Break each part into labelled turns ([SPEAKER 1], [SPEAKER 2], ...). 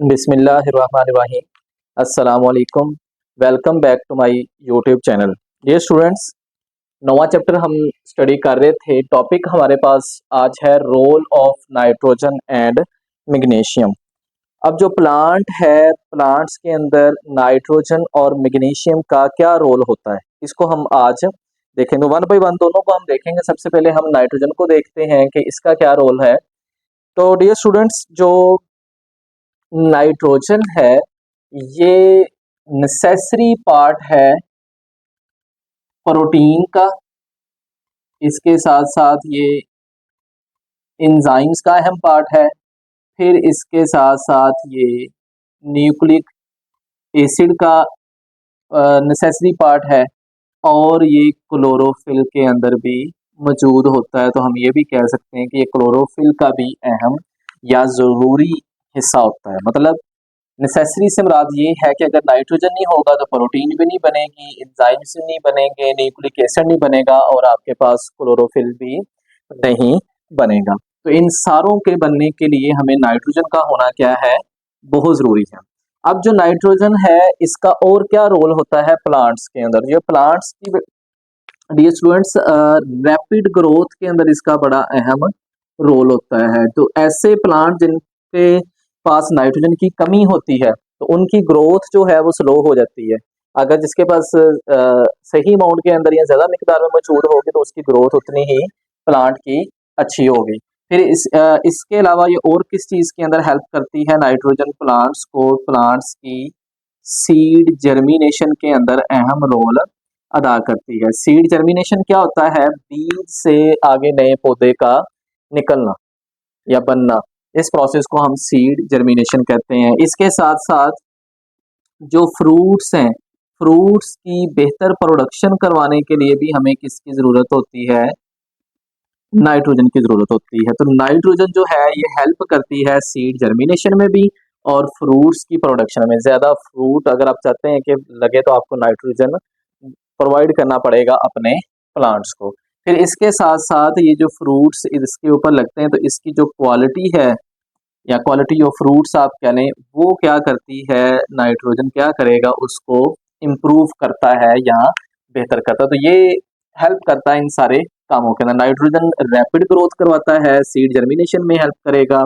[SPEAKER 1] बिस्मिल्लाहिर्रहमानिर्रहीम। अस्सलाम वालेकुम। Welcome back to my YouTube channel. Dear students, नवा चैप्टर हम स्टडी कर रहे थे। टॉपिक हमारे पास आज है role of nitrogen and magnesium. अब जो प्लांट है, प्लांट्स के अंदर नाइट्रोजन और मैग्नीशियम का क्या रोल होता है, इसको हम आज देखेंगे। वन बाय वन दोनों को हम देखेंगे। सबसे पहले हम नाइट्रोजन को देखते हैं कि इसका क्या रोल है। तो डियर स्टूडेंट्स, जो नाइट्रोजन है ये नेसेसरी पार्ट है प्रोटीन का। इसके साथ साथ ये एंजाइम्स का अहम पार्ट है। फिर इसके साथ साथ ये न्यूक्लिक एसिड का नेसेसरी पार्ट है और ये क्लोरोफिल के अंदर भी मौजूद होता है। तो हम ये भी कह सकते हैं कि ये क्लोरोफिल का भी अहम या ज़रूरी हिस्सा होता है। मतलब नेसेसरी से मुराद ये है कि अगर नाइट्रोजन नहीं होगा तो प्रोटीन भी नहीं बनेगी, एंजाइम्स नहीं बनेंगे, न्यूक्लिक एसिड नहीं बनेगा और आपके पास क्लोरोफिल भी नहीं बनेगा। तो इन सारों के बनने के लिए हमें नाइट्रोजन का होना क्या है, बहुत ज़रूरी है। अब जो नाइट्रोजन है इसका और क्या रोल होता है प्लांट्स के अंदर। ये प्लांट्स की, डियर स्टूडेंट्स, रैपिड ग्रोथ के अंदर इसका बड़ा अहम रोल होता है। तो ऐसे प्लांट जिनके पास नाइट्रोजन की कमी होती है तो उनकी ग्रोथ जो है वो स्लो हो जाती है। अगर जिसके पास सही अमाउंट के अंदर या ज़्यादा मिकदार में मौजूद होगी तो उसकी ग्रोथ उतनी ही प्लांट की अच्छी होगी। फिर इसके अलावा ये और किस चीज़ के अंदर हेल्प करती है नाइट्रोजन प्लांट्स को, प्लांट्स की सीड जर्मिनेशन के अंदर अहम रोल अदा करती है। सीड जर्मिनेशन क्या होता है? बीज से आगे नए पौधे का निकलना या बनना, इस प्रोसेस को हम सीड जर्मिनेशन कहते हैं। इसके साथ साथ जो फ्रूट्स हैं, फ्रूट्स की बेहतर प्रोडक्शन करवाने के लिए भी हमें किसकी ज़रूरत होती है? नाइट्रोजन की ज़रूरत होती है। तो नाइट्रोजन जो है ये हेल्प करती है सीड जर्मिनेशन में भी और फ्रूट्स की प्रोडक्शन में। ज़्यादा फ्रूट अगर आप चाहते हैं कि लगे तो आपको नाइट्रोजन प्रोवाइड करना पड़ेगा अपने प्लांट्स को। फिर इसके साथ साथ ये जो फ्रूट्स इसके ऊपर लगते हैं तो इसकी जो क्वालिटी है या क्वालिटी ऑफ फ्रूट्स आप कह लें, वो क्या करती है, नाइट्रोजन क्या करेगा, उसको इम्प्रूव करता है या बेहतर करता है। तो ये हेल्प करता है इन सारे कामों के अंदर। नाइट्रोजन रैपिड ग्रोथ करवाता है, सीड जर्मिनेशन में हेल्प करेगा,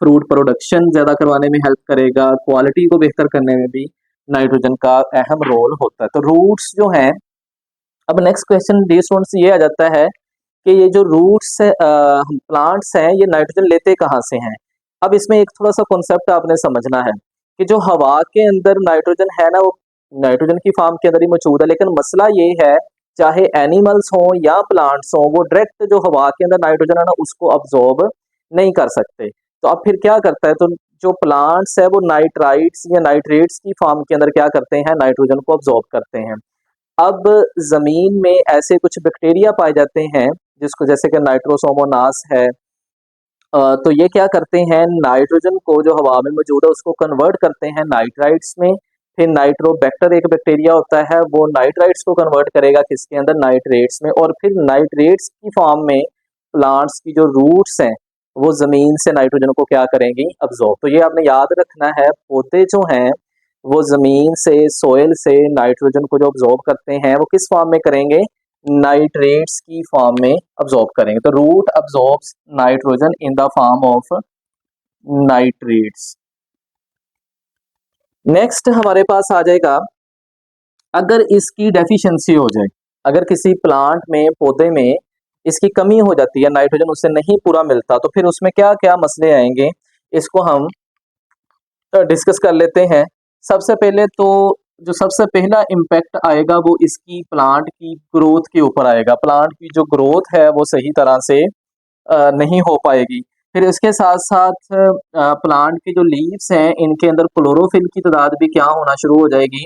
[SPEAKER 1] फ्रूट प्रोडक्शन ज़्यादा करवाने में हेल्प करेगा, क्वालिटी को बेहतर करने में भी नाइट्रोजन का अहम रोल होता है। तो रूट्स जो हैं, अब नेक्स्ट क्वेश्चन डियर स्टूडेंट्स ये आ जाता है कि ये जो रूट्स प्लांट्स हैं ये नाइट्रोजन लेते कहाँ से हैं। अब इसमें एक थोड़ा सा कॉन्सेप्ट आपने समझना है कि जो हवा के अंदर नाइट्रोजन है ना, वो नाइट्रोजन की फॉर्म के अंदर ही मौजूद है। लेकिन मसला ये है, चाहे एनिमल्स हों या प्लांट्स हों, वो डायरेक्ट जो हवा के अंदर नाइट्रोजन है ना उसको अब्जॉर्ब नहीं कर सकते। तो अब फिर क्या करता है, तो जो प्लांट्स है वो नाइट्राइट्स या नाइट्रेट्स की फॉर्म के अंदर क्या करते हैं, नाइट्रोजन को अब्जॉर्ब करते हैं। अब जमीन में ऐसे कुछ बैक्टीरिया पाए जाते हैं जिसको, जैसे कि नाइट्रोसोमोनास है, तो ये क्या करते हैं, नाइट्रोजन को जो हवा में मौजूद है उसको कन्वर्ट करते हैं नाइट्राइट्स में। फिर नाइट्रोबैक्टर एक बैक्टीरिया होता है, वो नाइट्राइट्स को कन्वर्ट करेगा किसके अंदर, नाइट्रेट्स में। और फिर नाइट्रेट्स की फॉर्म में प्लांट्स की जो रूट्स हैं वो जमीन से नाइट्रोजन को क्या करेंगी, अब्जॉर्ब। तो ये आपने याद रखना है, पौधे जो हैं वो जमीन से, सोयल से नाइट्रोजन को जो अब्जॉर्ब करते हैं वो किस फॉर्म में करेंगे, नाइट्रेट्स की फॉर्म में अब्जॉर्ब करेंगे। तो root absorbs nitrogen in the form of nitrates. Next हमारे पास आ जाएगा, अगर इसकी डेफिशिएंसी हो जाए, अगर किसी प्लांट में, पौधे में इसकी कमी हो जाती है, नाइट्रोजन उससे नहीं पूरा मिलता, तो फिर उसमें क्या क्या मसले आएंगे, इसको हम डिस्कस कर लेते हैं। सबसे पहले तो जो सबसे पहला इम्पैक्ट आएगा वो इसकी प्लांट की ग्रोथ के ऊपर आएगा। प्लांट की जो ग्रोथ है वो सही तरह से नहीं हो पाएगी। फिर इसके साथ साथ प्लांट की जो लीव्स हैं इनके अंदर क्लोरोफिल की तादाद भी क्या होना शुरू हो जाएगी,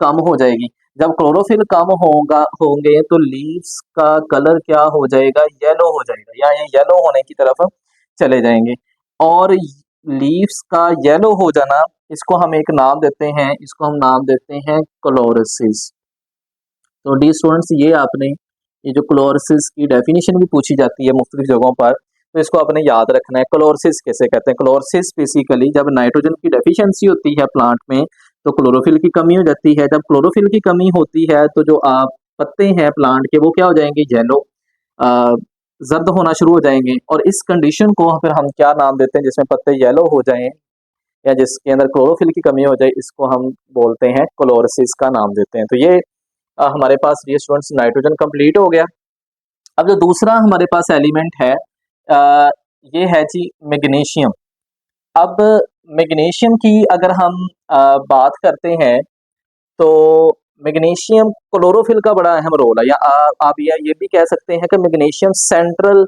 [SPEAKER 1] कम हो जाएगी। जब क्लोरोफिल कम होंगे तो लीव्स का कलर क्या हो जाएगा, येलो हो जाएगा, या ये येलो होने की तरफ चले जाएंगे। और लीव्स का येलो हो जाना, इसको हम एक नाम देते हैं, इसको हम नाम देते हैं क्लोरोसिस। तो डी स्टूडेंट्स, ये आपने, ये जो क्लोरोसिस की डेफिनेशन भी पूछी जाती है मुख्तलिफ जगहों पर, तो इसको आपने याद रखना है। क्लोरोसिस किसे कहते हैं? क्लोरोसिस बेसिकली जब नाइट्रोजन की डेफिशिएंसी होती है प्लांट में तो क्लोरोफिल की कमी हो जाती है। जब क्लोरोफिल की कमी होती है तो जो आप पत्ते हैं प्लांट के वो क्या हो जाएंगे? येलो, जर्द होना शुरू हो जाएंगे। और इस कंडीशन को फिर हम क्या नाम देते हैं जिसमें पत्ते येलो हो जाएं या जिसके अंदर क्लोरोफिल की कमी हो जाए, इसको हम बोलते हैं क्लोरोसिस का नाम देते हैं। तो ये हमारे पास ये स्टूडेंट्स नाइट्रोजन कंप्लीट हो गया। अब जो दूसरा हमारे पास एलिमेंट है ये है जी मैग्नीशियम। अब मैग्नीशियम की अगर हम बात करते हैं तो मैग्नीशियम क्लोरोफिल का बड़ा अहम रोल है, या आप ये भी कह सकते हैं कि मैग्नीशियम सेंट्रल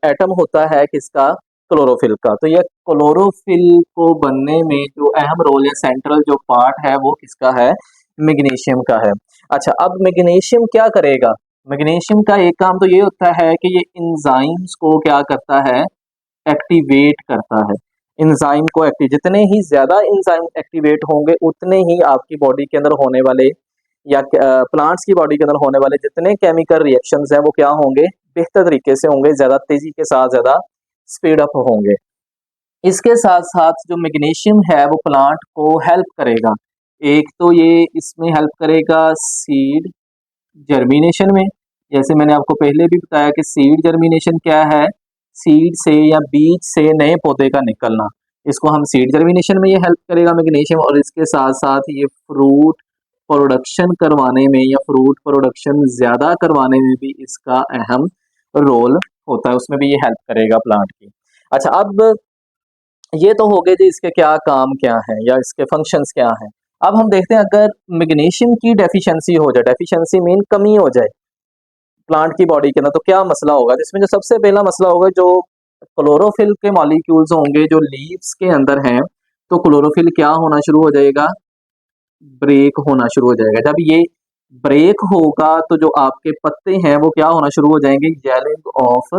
[SPEAKER 1] एटम होता है किसका? क्लोरोफिल का। तो ये क्लोरोफिल को बनने में जो अहम रोल है, सेंट्रल जो पार्ट है वो किसका है? मैग्नीशियम का है। अच्छा, अब मैग्नीशियम क्या करेगा? मैग्नीशियम का एक काम तो ये होता है कि ये इंजाइम्स को क्या करता है? एक्टिवेट करता है। इंजाइम को एक्टिव, जितने ही ज्यादा इंजाइम एक्टिवेट होंगे उतने ही आपकी बॉडी के अंदर होने वाले या प्लांट्स की बॉडी के अंदर होने वाले जितने केमिकल रिएक्शंस हैं वो क्या होंगे? बेहतर तरीके से होंगे, ज्यादा तेजी के साथ ज्यादा स्पीड अप होंगे। इसके साथ साथ जो मैग्नीशियम है वो प्लांट को हेल्प करेगा। एक तो ये इसमें हेल्प करेगा सीड जर्मिनेशन में। जैसे मैंने आपको पहले भी बताया कि सीड जर्मिनेशन क्या है? सीड से या बीज से नए पौधे का निकलना, इसको हम सीड जर्मिनेशन में ये हेल्प करेगा मैग्नीशियम। और इसके साथ साथ ये फ्रूट प्रोडक्शन करवाने में या फ्रूट प्रोडक्शन ज़्यादा करवाने में भी इसका अहम रोल होता है, उसमें भी ये हेल्प करेगा प्लांट की। अच्छा, अब ये तो हो गए जी इसके क्या काम क्या है या इसके फंक्शंस क्या हैं। अब हम देखते हैं अगर मैग्नीशियम की डेफिशिएंसी हो जाए, डेफिशिएंसी मीन कमी हो जाए प्लांट की बॉडी के अंदर, तो क्या मसला होगा? जिसमें जो सबसे पहला मसला होगा, जो क्लोरोफिल के मॉलिक्यूल्स होंगे जो लीव्स के अंदर हैं, तो क्लोरोफिल क्या होना शुरू हो जाएगा? ब्रेक होना शुरू हो जाएगा। जब ये ब्रेक होगा तो जो आपके पत्ते हैं वो क्या होना शुरू हो जाएंगे? Yellowing of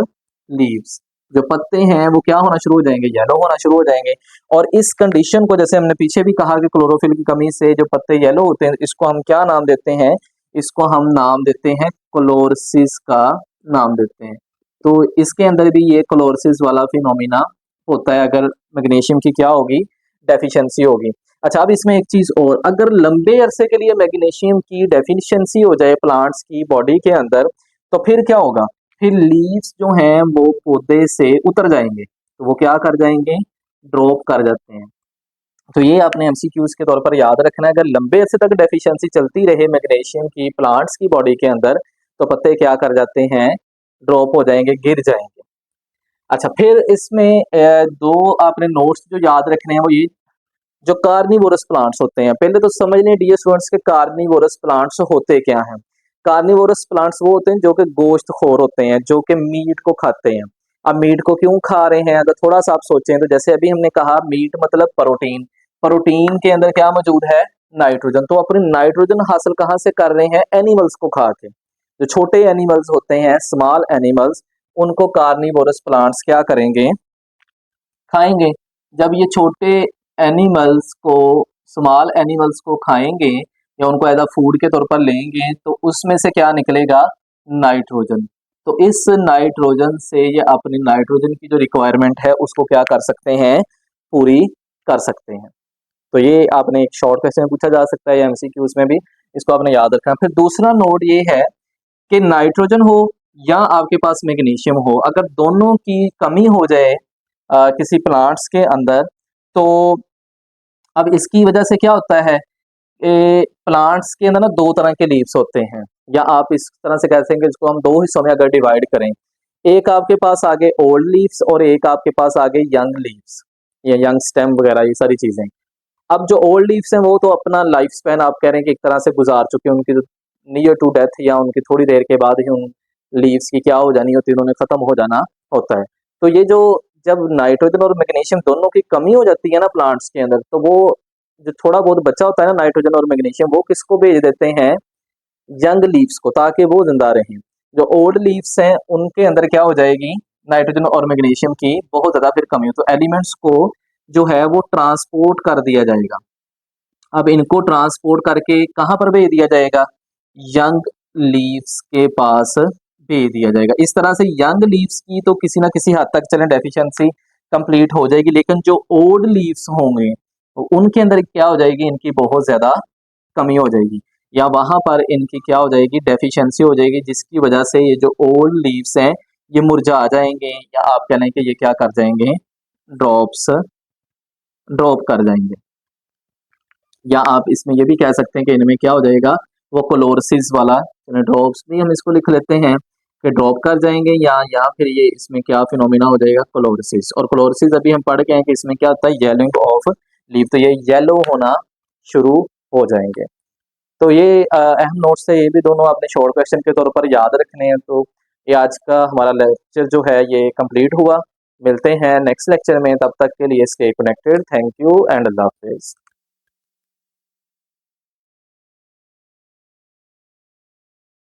[SPEAKER 1] leaves. जो पत्ते हैं वो क्या होना शुरू हो जाएंगे? येलो होना शुरू हो जाएंगे। और इस कंडीशन को, जैसे हमने पीछे भी कहा कि क्लोरोफिल की कमी से जो पत्ते येलो होते हैं, इसको हम क्या नाम देते हैं? इसको हम नाम देते हैं क्लोरोसिस का नाम देते हैं। तो इसके अंदर भी ये क्लोरोसिस वाला फिनोमिना होता है अगर मैग्नीशियम की क्या होगी? डेफिशिएंसी होगी। अच्छा, अब इसमें एक चीज और, अगर लंबे अरसे के लिए मैग्नीशियम की डेफिशिएंसी हो जाए प्लांट्स की बॉडी के अंदर, तो फिर क्या होगा? फिर लीव्स जो हैं वो पौधे से उतर जाएंगे। तो वो क्या कर जाएंगे? ड्रॉप कर जाते हैं। तो ये आपने एमसीक्यूज के तौर पर याद रखना है। अगर लंबे अरसे तक डेफिशिएंसी चलती रहे मैग्नीशियम की प्लांट्स की बॉडी के अंदर, तो पत्ते क्या कर जाते हैं? ड्रॉप हो जाएंगे, गिर जाएंगे। अच्छा, फिर इसमें दो आपने नोट्स जो याद रखने हैं वो ये, जो कार्निवोरस प्लांट्स होते हैं, पहले तो समझ लें डियर स्टूडेंट्स के कार्निवोरस प्लांट्स होते क्या हैं। कार्निवोरस प्लांट्स वो होते हैं जो कि गोश्त खोर होते हैं, जो कि मीट को खाते हैं। अब मीट को क्यों खा रहे हैं? अगर थोड़ा सा आप सोचें तो जैसे अभी हमने कहा मीट मतलब प्रोटीन, प्रोटीन के अंदर क्या मौजूद है? नाइट्रोजन। तो अपनी नाइट्रोजन हासिल कहाँ से कर रहे हैं? एनिमल्स को खा के। जो छोटे एनिमल्स होते हैं, स्मॉल एनिमल्स, उनको कार्निवोरस प्लांट्स क्या करेंगे? खाएंगे। जब ये छोटे एनिमल्स को, स्मॉल एनिमल्स को खाएंगे या उनको एज अ फूड के तौर पर लेंगे, तो उसमें से क्या निकलेगा? नाइट्रोजन। तो इस नाइट्रोजन से ये अपनी नाइट्रोजन की जो रिक्वायरमेंट है उसको क्या कर सकते हैं? पूरी कर सकते हैं। तो ये आपने एक शॉर्ट क्वेश्चन में पूछा जा सकता है या एमसीक्यूज में भी, इसको आपने याद रखना। फिर दूसरा नोट ये है कि नाइट्रोजन हो या आपके पास मैग्नीशियम हो, अगर दोनों की कमी हो जाए किसी प्लांट्स के अंदर, तो अब इसकी वजह से क्या होता है? प्लांट्स के अंदर ना दो तरह के लीव्स होते हैं, या आप इस तरह से कह सकेंगे, इसको हम दो हिस्सों में अगर डिवाइड करें, एक आपके पास आगे ओल्ड लीव्स और एक आपके पास आगे यंग लीव्स या यंग स्टेम वगैरह, ये सारी चीजें। अब जो ओल्ड लीव्स हैं वो तो अपना लाइफ स्पैन आप कह रहे हैं कि एक तरह से गुजार चुके हैं, उनकी नियर टू डेथ या उनकी थोड़ी देर के बाद ही उन लीव्स की क्या हो जानी होती है? उन्होंने खत्म हो जाना होता है। तो ये जो, जब नाइट्रोजन और मैग्नीशियम दोनों की कमी हो जाती है ना प्लांट्स के अंदर, तो वो जो थोड़ा बहुत बचा होता है ना नाइट्रोजन और मैग्नीशियम, वो किसको भेज देते हैं? यंग लीव्स को, ताकि वो जिंदा रहें। जो ओल्ड लीव्स हैं उनके अंदर क्या हो जाएगी? नाइट्रोजन और मैग्नीशियम की बहुत ज्यादा फिर कमी हो, तो एलिमेंट्स को जो है वो ट्रांसपोर्ट कर दिया जाएगा। अब इनको ट्रांसपोर्ट करके कहाँ पर भेज दिया जाएगा? यंग लीव्स के पास दे दिया जाएगा। इस तरह से यंग लीव्स की तो किसी ना किसी हद तक चलें डेफिशिएंसी कंप्लीट हो जाएगी, लेकिन जो ओल्ड लीव्स होंगे उनके अंदर क्या हो जाएगी, इनकी बहुत ज़्यादा कमी हो जाएगी, या वहाँ पर इनकी क्या हो जाएगी, डेफिशिएंसी हो जाएगी, जिसकी वजह से ये जो ओल्ड लीव्स हैं ये मुरझा जाएंगे, या आप कह लें कि ये क्या कर जाएंगे, ड्रॉप कर जाएंगे। या आप इसमें ये भी कह सकते हैं कि इनमें क्या हो जाएगा, वो क्लोरोसिस वाला, ड्रॉप्स भी हम इसको लिख लेते हैं कि ड्रॉप कर जाएंगे, या फिर ये इसमें क्या फिनोमिना हो जाएगा, क्लोरोसिस। और क्लोरोसिस अभी हम पढ़ गए हैं कि इसमें क्या होता है, येलोइंग ऑफ लीफ, तो ये येलो होना शुरू हो जाएंगे। तो ये अहम नोट्स है, ये भी दोनों आपने शॉर्ट क्वेश्चन के तौर पर याद रखने हैं। तो ये आज का हमारा लेक्चर जो है ये कंप्लीट हुआ। मिलते हैं नेक्स्ट लेक्चर में, तब तक के लिए stay connected. Thank you and अल्लाह हाफिज़।